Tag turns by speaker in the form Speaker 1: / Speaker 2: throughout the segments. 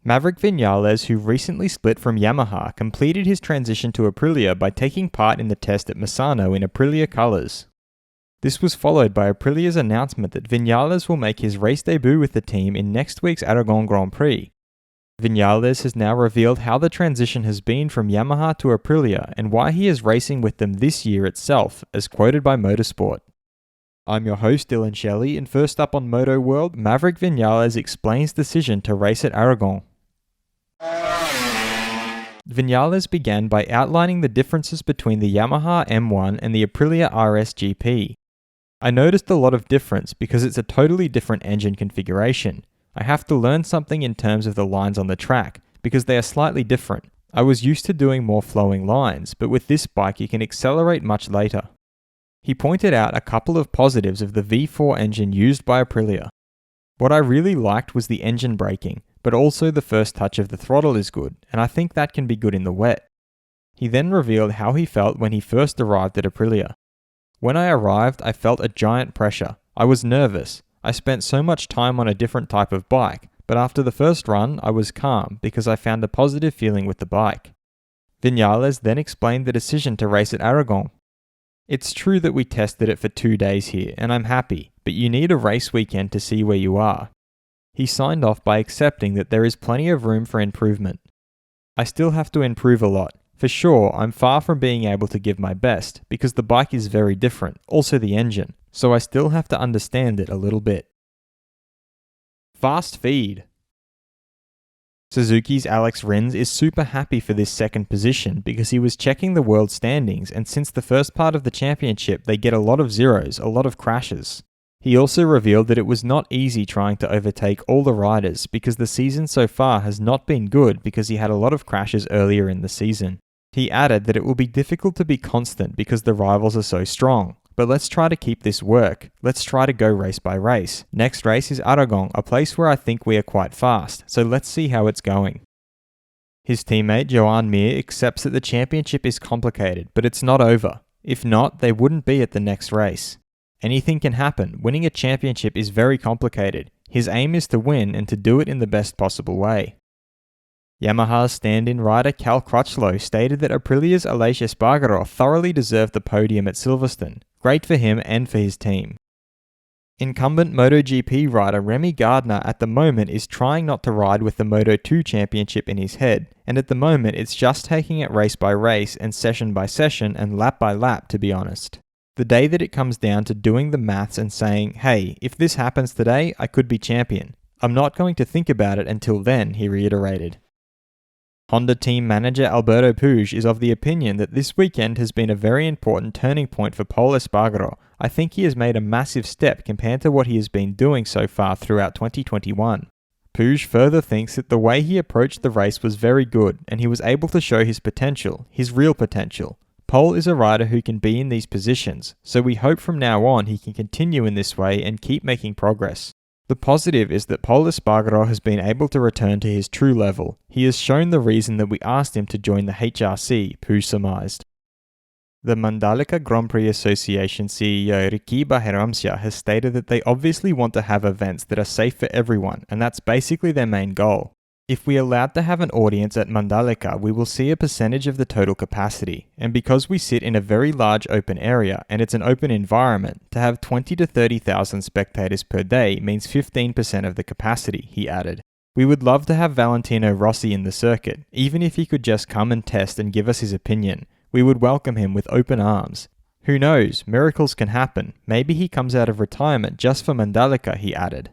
Speaker 1: Maverick Vinales, who recently split from Yamaha, completed his transition to Aprilia by taking part in the test at Misano in Aprilia colours. This was followed by Aprilia's announcement that Viñales will make his race debut with the team in next week's Aragon Grand Prix. Viñales has now revealed how the transition has been from Yamaha to Aprilia and why he is racing with them this year itself, as quoted by Motorsport. I'm your host Dillon Shelley, and first up on Moto World, Maverick Vinales explains decision to race at Aragon. Viñales began by outlining the differences between the Yamaha M1 and the Aprilia RS-GP. I noticed a lot of difference because it's a totally different engine configuration. I have to learn something in terms of the lines on the track, because they are slightly different. I was used to doing more flowing lines, but with this bike you can accelerate much later. He pointed out a couple of positives of the V4 engine used by Aprilia. What I really liked was the engine braking, but also the first touch of the throttle is good, and I think that can be good in the wet. He then revealed how he felt when he first arrived at Aprilia. When I arrived, I felt a giant pressure. I was nervous. I spent so much time on a different type of bike, but after the first run, I was calm because I found a positive feeling with the bike. Viñales then explained the decision to race at Aragon. It's true that we tested it for 2 days here, and I'm happy, but you need a race weekend to see where you are. He signed off by accepting that there is plenty of room for improvement. I still have to improve a lot. For sure, I'm far from being able to give my best, because the bike is very different, also the engine, so I still have to understand it a little bit. Fast feed. Suzuki's Alex Rins is super happy for this second position because he was checking the world standings, and since the first part of the championship they get a lot of zeros, a lot of crashes. He also revealed that it was not easy trying to overtake all the riders because the season so far has not been good because he had a lot of crashes earlier in the season. He added that it will be difficult to be constant because the rivals are so strong. But let's try to keep this work. Let's try to go race by race. Next race is Aragon, a place where I think we are quite fast, so let's see how it's going. His teammate Joan Mir accepts that the championship is complicated, but it's not over. If not, they wouldn't be at the next race. Anything can happen. Winning a championship is very complicated. His aim is to win and to do it in the best possible way. Yamaha's stand-in rider Cal Crutchlow stated that Aprilia's Aleix Espargaro thoroughly deserved the podium at Silverstone. Great for him and for his team. Incumbent MotoGP rider Remy Gardner at the moment is trying not to ride with the Moto2 championship in his head, and at the moment it's just taking it race by race and session by session and lap by lap, to be honest. The day that it comes down to doing the maths and saying, hey, if this happens today, I could be champion. I'm not going to think about it until then, he reiterated. Honda team manager Alberto Puig is of the opinion that this weekend has been a very important turning point for Pol Espargaro. I think he has made a massive step compared to what he has been doing so far throughout 2021. Puig further thinks that the way he approached the race was very good and he was able to show his potential, his real potential. Pol is a rider who can be in these positions, so we hope from now on he can continue in this way and keep making progress. The positive is that Pol Espargaro has been able to return to his true level. He has shown the reason that we asked him to join the HRC, Puig surmised. The Mandalika Grand Prix Association CEO Ricky Baheramsia has stated that they obviously want to have events that are safe for everyone, and that's basically their main goal. If we are allowed to have an audience at Mandalika, we will see a percentage of the total capacity, and because we sit in a very large open area and it's an open environment, to have 20 to 30,000 spectators per day means 15% of the capacity, he added. We would love to have Valentino Rossi in the circuit, even if he could just come and test and give us his opinion. We would welcome him with open arms. Who knows, miracles can happen. Maybe he comes out of retirement just for Mandalika, he added.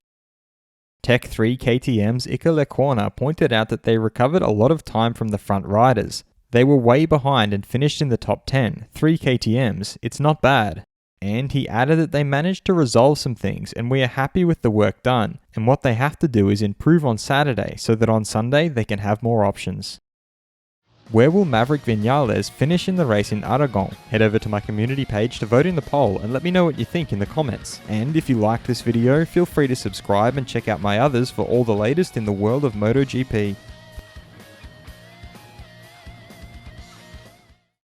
Speaker 1: Tech 3 KTM's Iker Lecuona pointed out that they recovered a lot of time from the front riders. They were way behind and finished in the top 10, 3 KTMs, it's not bad. And he added that they managed to resolve some things and we are happy with the work done, and what they have to do is improve on Saturday so that on Sunday they can have more options. Where will Maverick Vinales finish in the race in Aragon? Head over to my community page to vote in the poll and let me know what you think in the comments. And if you liked this video, feel free to subscribe and check out my others for all the latest in the world of MotoGP.